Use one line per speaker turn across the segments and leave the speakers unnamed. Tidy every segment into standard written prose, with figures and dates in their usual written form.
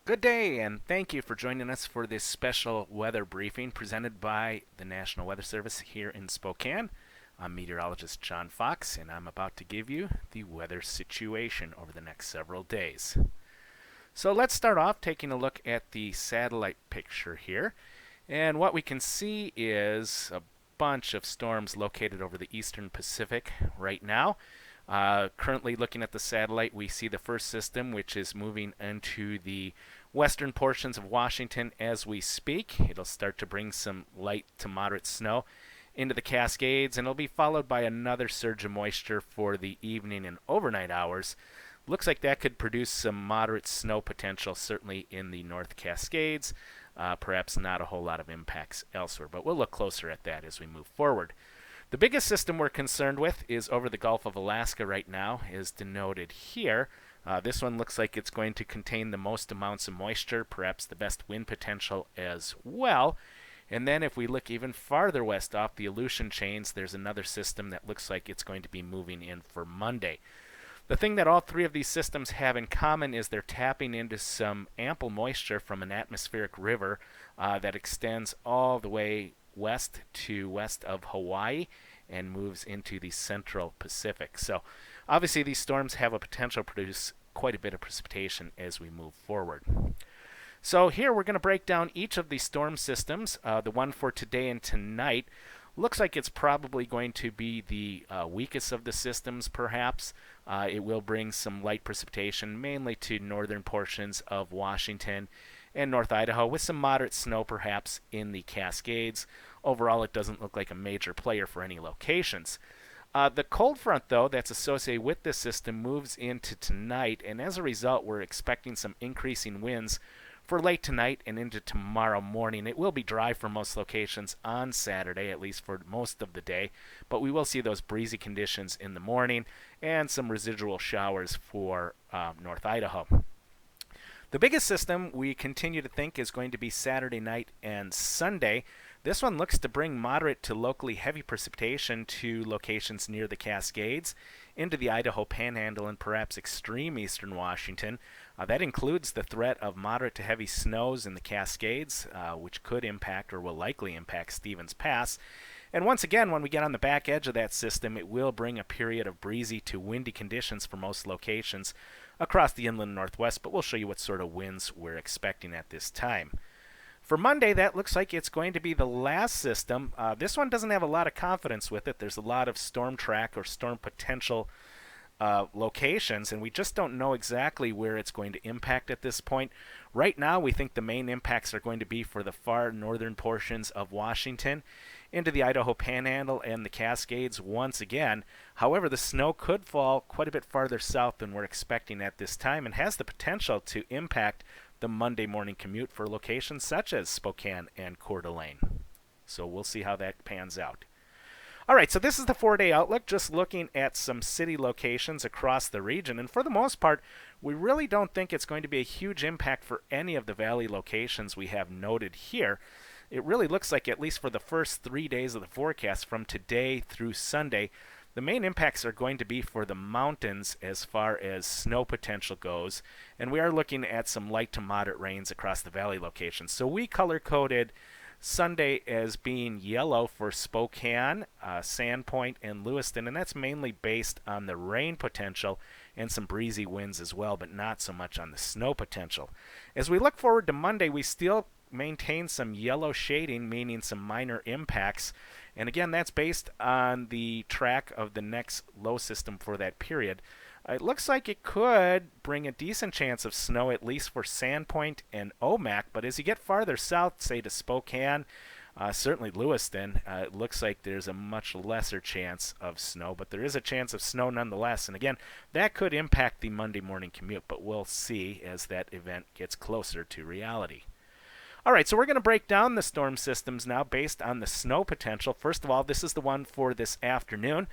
Good day, and thank you for joining us for this special weather briefing presented by the National Weather Service here in Spokane. I'm meteorologist John Fox, and I'm about to give you the weather situation over the next several days. So let's start off taking a look at the satellite picture here. And what we can see is a bunch of storms located over the eastern Pacific right now. Currently looking at the satellite, we see the first system, which is moving into the western portions of Washington as we speak. It'll start to bring some light to moderate snow into the Cascades, and it'll be followed by another surge of moisture for the evening and overnight hours. Looks like that could produce some moderate snow potential, certainly in the North Cascades. Perhaps not a whole lot of impacts elsewhere, but we'll look closer at that as we move forward. The biggest system we're concerned with is over the Gulf of Alaska right now, is denoted here. This one looks like it's going to contain the most amounts of moisture, perhaps the best wind potential as well. And then if we look even farther west off the Aleutian chains, there's another system that looks like it's going to be moving in for Monday. The thing that all three of these systems have in common is they're tapping into some ample moisture from an atmospheric river that extends all the way west to west of Hawaii and moves into the central Pacific. So obviously these storms have a potential to produce quite a bit of precipitation as we move forward. So here we're going to break down each of these storm systems. The one for today and tonight looks like it's probably going to be the weakest of the systems, perhaps. It will bring some light precipitation, mainly to northern portions of Washington and North Idaho, with some moderate snow perhaps in the Cascades. Overall, it doesn't look like a major player for any locations. The cold front, though, that's associated with this system moves into tonight, and as a result, we're expecting some increasing winds for late tonight and into tomorrow morning. It will be dry for most locations on Saturday, at least for most of the day, but we will see those breezy conditions in the morning and some residual showers for North Idaho. The biggest system we continue to think is going to be Saturday night and Sunday. This one looks to bring moderate to locally heavy precipitation to locations near the Cascades, into the Idaho Panhandle, and perhaps extreme eastern Washington. That includes the threat of moderate to heavy snows in the Cascades, which could impact or will likely impact Stevens Pass. And once again, when we get on the back edge of that system, it will bring a period of breezy to windy conditions for most locations across the inland northwest, but we'll show you what sort of winds we're expecting at this time. For Monday, that looks like it's going to be the last system. This one doesn't have a lot of confidence with it. There's a lot of storm track or storm potential locations, and we just don't know exactly where it's going to impact at this point. Right now, we think the main impacts are going to be for the far northern portions of Washington, into the Idaho Panhandle and the Cascades once again. However, the snow could fall quite a bit farther south than we're expecting at this time, and has the potential to impact the Monday morning commute for locations such as Spokane and Coeur d'Alene. So we'll see how that pans out. All right, so this is the 4-day outlook, just looking at some city locations across the region. And for the most part, we really don't think it's going to be a huge impact for any of the valley locations we have noted here. It really looks like, at least for the first 3 days of the forecast, from today through Sunday, the main impacts are going to be for the mountains as far as snow potential goes. And we are looking at some light to moderate rains across the valley locations. So we color-coded Sunday as being yellow for Spokane, Sandpoint, and Lewiston, and that's mainly based on the rain potential and some breezy winds as well, but not so much on the snow potential. As we look forward to Monday, we still maintain some yellow shading, meaning some minor impacts, and again, that's based on the track of the next low system for that period. It looks like it could bring a decent chance of snow, at least for Sandpoint and Omak, but as you get farther south, say to Spokane, certainly Lewiston, it looks like there's a much lesser chance of snow, but there is a chance of snow nonetheless. And again, that could impact the Monday morning commute, but we'll see as that event gets closer to reality. All right, so we're going to break down the storm systems now based on the snow potential. First of all, this is the one for this afternoon.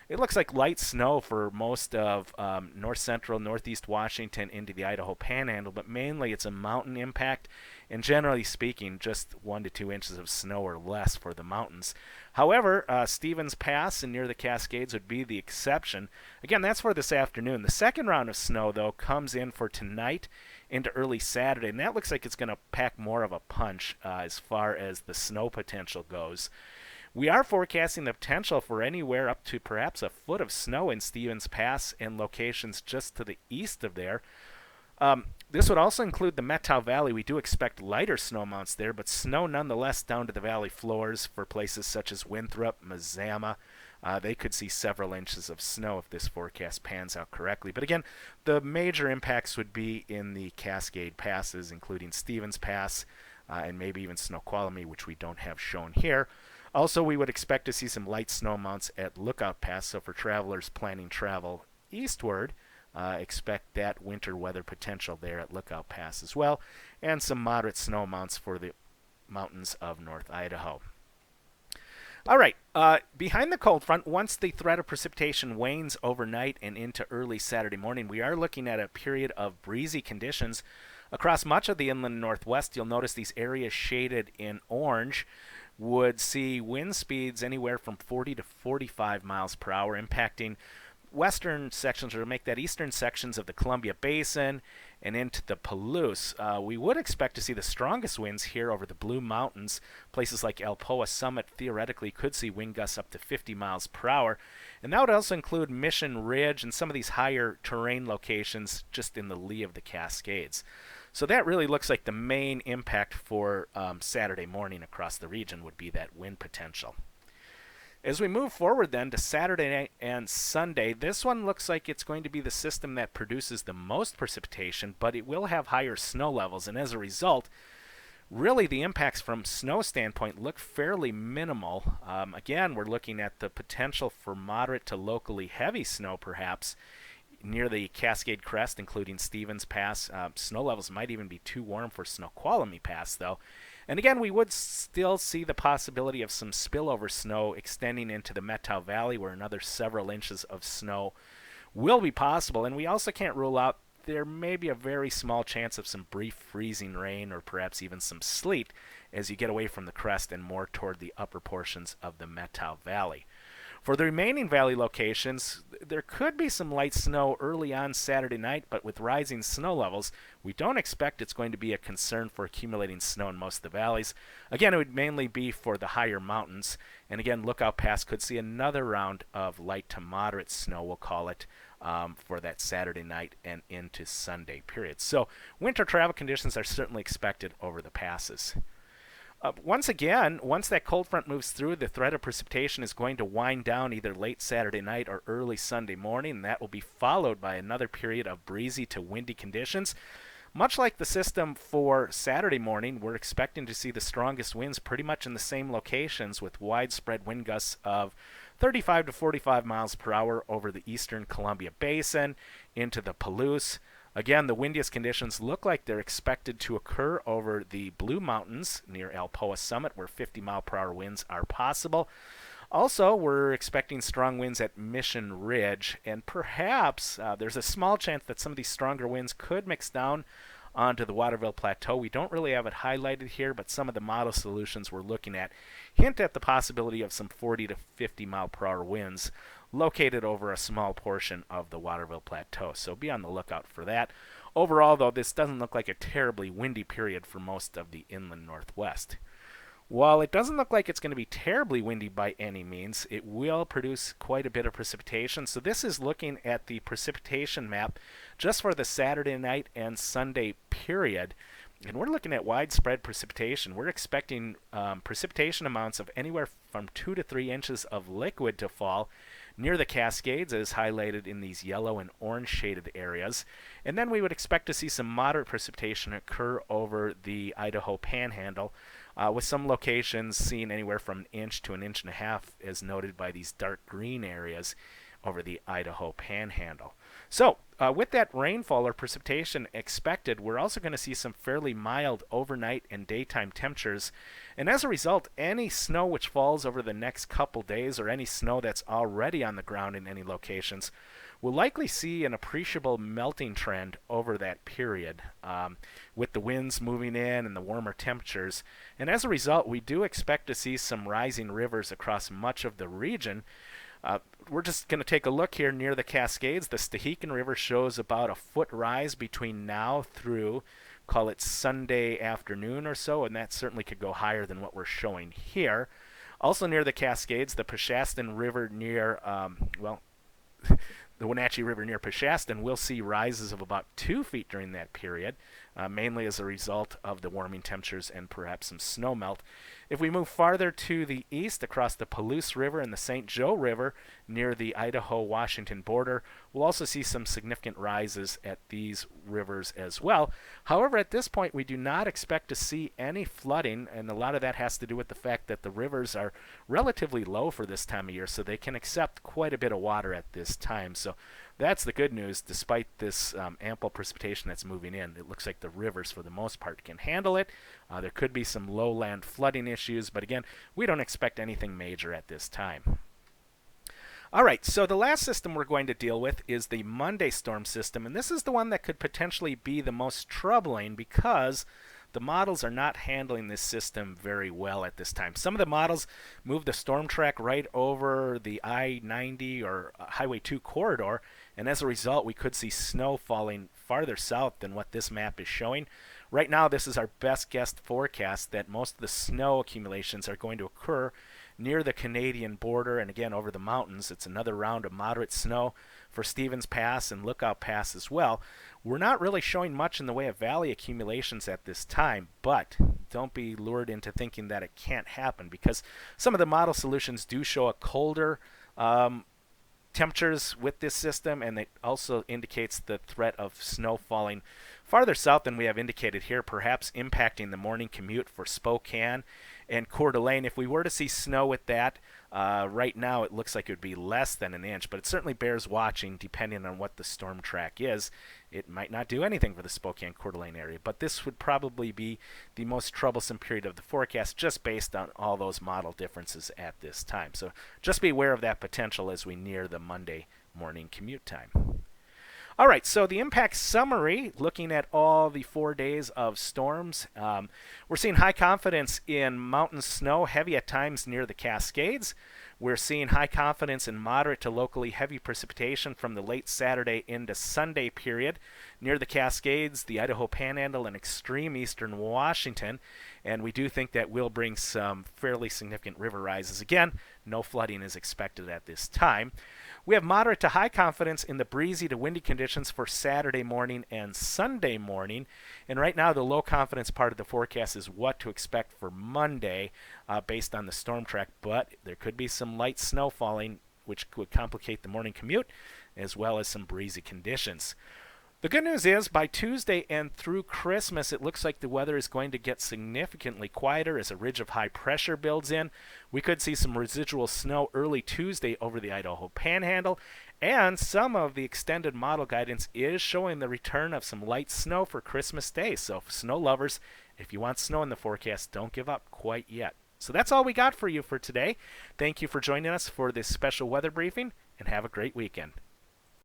It looks like light snow for most of north central, northeast Washington into the Idaho Panhandle, but mainly it's a mountain impact, and generally speaking, just 1 to 2 inches of snow or less for the mountains. However, Stevens Pass and near the Cascades would be the exception. Again, that's for this afternoon. The second round of snow, though, comes in for tonight into early Saturday, and that looks like it's going to pack more of a punch as far as the snow potential goes. We are forecasting the potential for anywhere up to perhaps a foot of snow in Stevens Pass and locations just to the east of there. This would also include the Methow Valley. We do expect lighter snow amounts there, but snow nonetheless down to the valley floors for places such as Winthrop, Mazama. They could see several inches of snow if this forecast pans out correctly. But again, the major impacts would be in the Cascade passes, including Stevens Pass and maybe even Snoqualmie, which we don't have shown here. Also, we would expect to see some light snow amounts at Lookout Pass, so for travelers planning travel eastward, expect that winter weather potential there at Lookout Pass as well, and some moderate snow amounts for the mountains of North Idaho. All right, behind the cold front, once the threat of precipitation wanes overnight and into early Saturday morning, we are looking at a period of breezy conditions across much of the inland northwest. You'll notice these areas shaded in orange would see wind speeds anywhere from 40 to 45 miles per hour, impacting western sections, or to make that eastern sections of the Columbia Basin and into the Palouse. We would expect to see the strongest winds here over the Blue Mountains. Places like Alpoa Summit theoretically could see wind gusts up to 50 miles per hour. And that would also include Mission Ridge and some of these higher terrain locations just in the lee of the Cascades. So that really looks like the main impact for Saturday morning across the region would be that wind potential. As we move forward then to Saturday night and Sunday, this one looks like it's going to be the system that produces the most precipitation, but it will have higher snow levels, and as a result, really the impacts from snow standpoint look fairly minimal. Again, we're looking at the potential for moderate to locally heavy snow perhaps near the Cascade Crest, including Stevens Pass. Snow levels might even be too warm for Snoqualmie Pass, though. And again, we would still see the possibility of some spillover snow extending into the Methow Valley, where another several inches of snow will be possible. And we also can't rule out there may be a very small chance of some brief freezing rain or perhaps even some sleet as you get away from the crest and more toward the upper portions of the Methow Valley. For the remaining valley locations, there could be some light snow early on Saturday night, but with rising snow levels, we don't expect it's going to be a concern for accumulating snow in most of the valleys. Again, it would mainly be for the higher mountains. And again, Lookout Pass could see another round of light to moderate snow, we'll call it, for that Saturday night and into Sunday period. So winter travel conditions are certainly expected over the passes. Once that cold front moves through, the threat of precipitation is going to wind down either late Saturday night or early Sunday morning, and that will be followed by another period of breezy to windy conditions. Much like the system for Saturday morning, we're expecting to see the strongest winds pretty much in the same locations, with widespread wind gusts of 35 to 45 miles per hour over the eastern Columbia Basin into the Palouse. Again, the windiest conditions look like they're expected to occur over the Blue Mountains near Alpoa Summit, where 50-mile-per-hour winds are possible. Also, we're expecting strong winds at Mission Ridge, and perhaps there's a small chance that some of these stronger winds could mix down onto the Waterville Plateau. We don't really have it highlighted here, but some of the model solutions we're looking at hint at the possibility of some 40 to 50-mile-per-hour winds located over a small portion of the Waterville Plateau, so be on the lookout for that. Overall, though, this doesn't look like a terribly windy period for most of the inland northwest. While it doesn't look like it's going to be terribly windy by any means, it will produce quite a bit of precipitation. So this is looking at the precipitation map just for the Saturday night and Sunday period. And we're looking at widespread precipitation. We're expecting precipitation amounts of anywhere from 2 to 3 inches of liquid to fall near the Cascades, as highlighted in these yellow and orange shaded areas. And then we would expect to see some moderate precipitation occur over the Idaho Panhandle, with some locations seeing anywhere from an inch to an inch and a half, as noted by these dark green areas over the Idaho Panhandle. So, with that rainfall or precipitation expected, we're also going to see some fairly mild overnight and daytime temperatures. And as a result, any snow which falls over the next couple days, or any snow that's already on the ground in any locations, will likely see an appreciable melting trend over that period, with the winds moving in and the warmer temperatures. And as a result, we do expect to see some rising rivers across much of the region. We're just going to take a look here near the Cascades. The Stehekin River shows about a foot rise between now through, call it Sunday afternoon or so, and that certainly could go higher than what we're showing here. Also near the Cascades, the Peshastin River near, the Wenatchee River near Peshastin will see rises of about 2 feet during that period, mainly as a result of the warming temperatures and perhaps some snow melt. If we move farther to the east across the Palouse River and the St. Joe River near the Idaho-Washington border, we'll also see some significant rises at these rivers as well. However, at this point, we do not expect to see any flooding, and a lot of that has to do with the fact that the rivers are relatively low for this time of year, so they can accept quite a bit of water at this time. So that's the good news. Despite this ample precipitation that's moving in, it looks like the rivers, for the most part, can handle it. There could be some lowland flooding issues, but again, we don't expect anything major at this time. All right, so the last system we're going to deal with is the Monday storm system, and this is the one that could potentially be the most troubling because the models are not handling this system very well at this time. Some of the models move the storm track right over the I-90 or Highway 2 corridor, and as a result, we could see snow falling farther south than what this map is showing. Right now, this is our best guess forecast that most of the snow accumulations are going to occur near the Canadian border and again over the mountains. It's another round of moderate snow for Stevens Pass and Lookout Pass as well. We're not really showing much in the way of valley accumulations at this time, but don't be lured into thinking that it can't happen because some of the model solutions do show a colder temperatures with this system, and it also indicates the threat of snow falling farther south than we have indicated here, perhaps impacting the morning commute for Spokane and Coeur d'Alene. If we were to see snow with that, right now it looks like it would be less than an inch, but it certainly bears watching depending on what the storm track is. It might not do anything for the Spokane Coeur d'Alene area, but this would probably be the most troublesome period of the forecast just based on all those model differences at this time. So just be aware of that potential as we near the Monday morning commute time. All right, so the impact summary, looking at all the 4 days of storms, we're seeing high confidence in mountain snow, heavy at times near the Cascades. We're seeing high confidence in moderate to locally heavy precipitation from the late Saturday into Sunday period near the Cascades, the Idaho Panhandle, and extreme eastern Washington. And we do think that will bring some fairly significant river rises. Again, no flooding is expected at this time. We have moderate to high confidence in the breezy to windy conditions for Saturday morning and Sunday morning. And right now, the low confidence part of the forecast is what to expect for Monday based on the storm track. But there could be some light snow falling, which would complicate the morning commute, as well as some breezy conditions. The good news is by Tuesday and through Christmas, it looks like the weather is going to get significantly quieter as a ridge of high pressure builds in. We could see some residual snow early Tuesday over the Idaho Panhandle, and some of the extended model guidance is showing the return of some light snow for Christmas Day. So snow lovers, if you want snow in the forecast, don't give up quite yet. So that's all we got for you for today. Thank you for joining us for this special weather briefing, and have a great weekend.